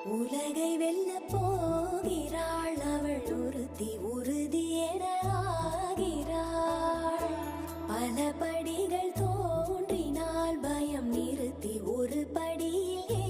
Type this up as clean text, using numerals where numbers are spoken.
உலகை வெல்ல போகிறாள் அவள் ஒருத்தி உறுதி என ஆகிறாள். பல படிகள் தோன்றினால் பயம் நிறுத்தி ஒரு படியில்